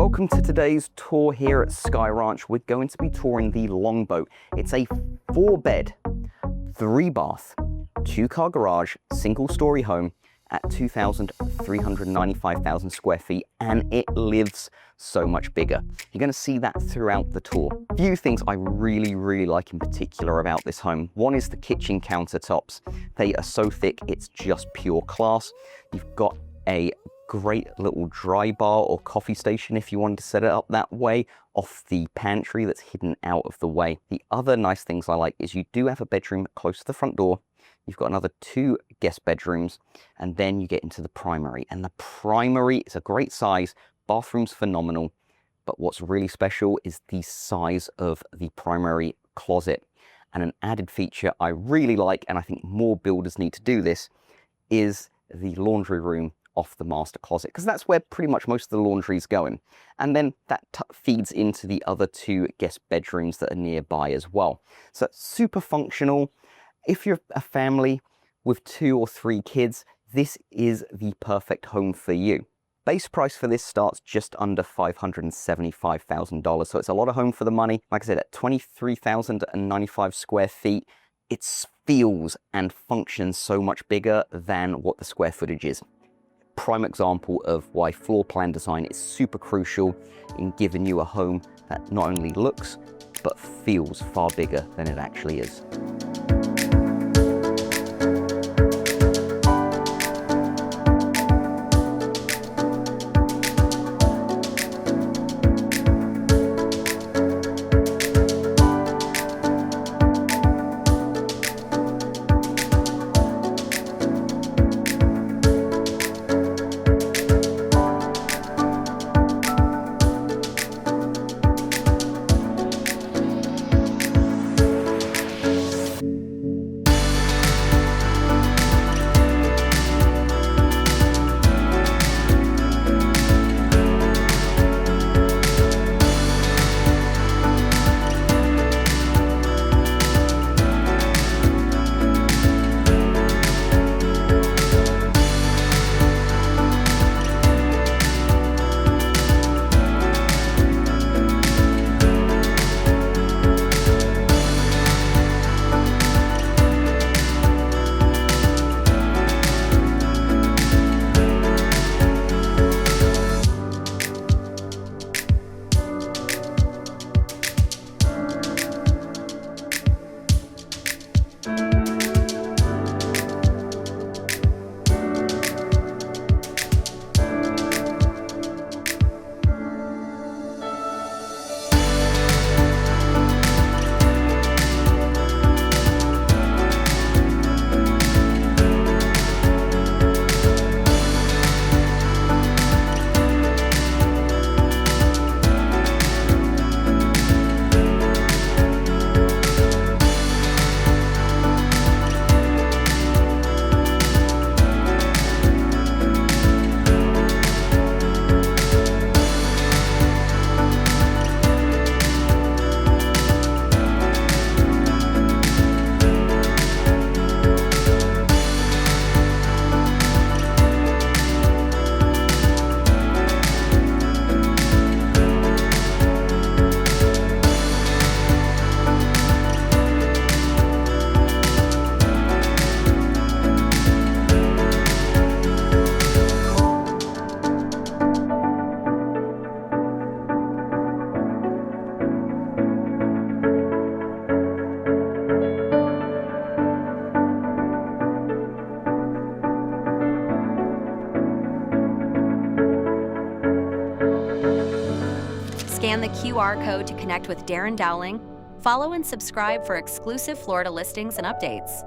Welcome to today's tour here at SKYE Ranch. We're going to be touring the Longboat. It's a 4-bed, 3-bath, 2-car garage, single-story home at 2,395,000 square feet, and it lives so much bigger. You're going to see that throughout the tour. A few things I really like in particular about this home. One is the kitchen countertops. They are so thick, it's just pure class. You've got a great little dry bar or coffee station if you wanted to set it up that way off the pantry that's hidden out of the way. The other nice things I like is you do have a bedroom close to the front door. You've got another 2 guest bedrooms, and then you get into the primary. And the primary is a great size, bathroom's phenomenal, but what's really special is the size of the primary closet. And an added feature I really like, and I think more builders need to do this, is the laundry room off the master closet, because that's where pretty much most of the laundry is going. And then that feeds into the other 2 guest bedrooms that are nearby as well. So super functional. If you're a family with 2 or 3 kids, this is the perfect home for you. Base price for this starts just under $575,000, so it's a lot of home for the money. Like I said, at 23,095 square feet, it feels and functions so much bigger than what the square footage is. Prime example of why floor plan design is super crucial in giving you a home that not only looks, but feels far bigger than it actually is. Scan the QR code to connect with Darren Dowling. Follow and subscribe for exclusive Florida listings and updates.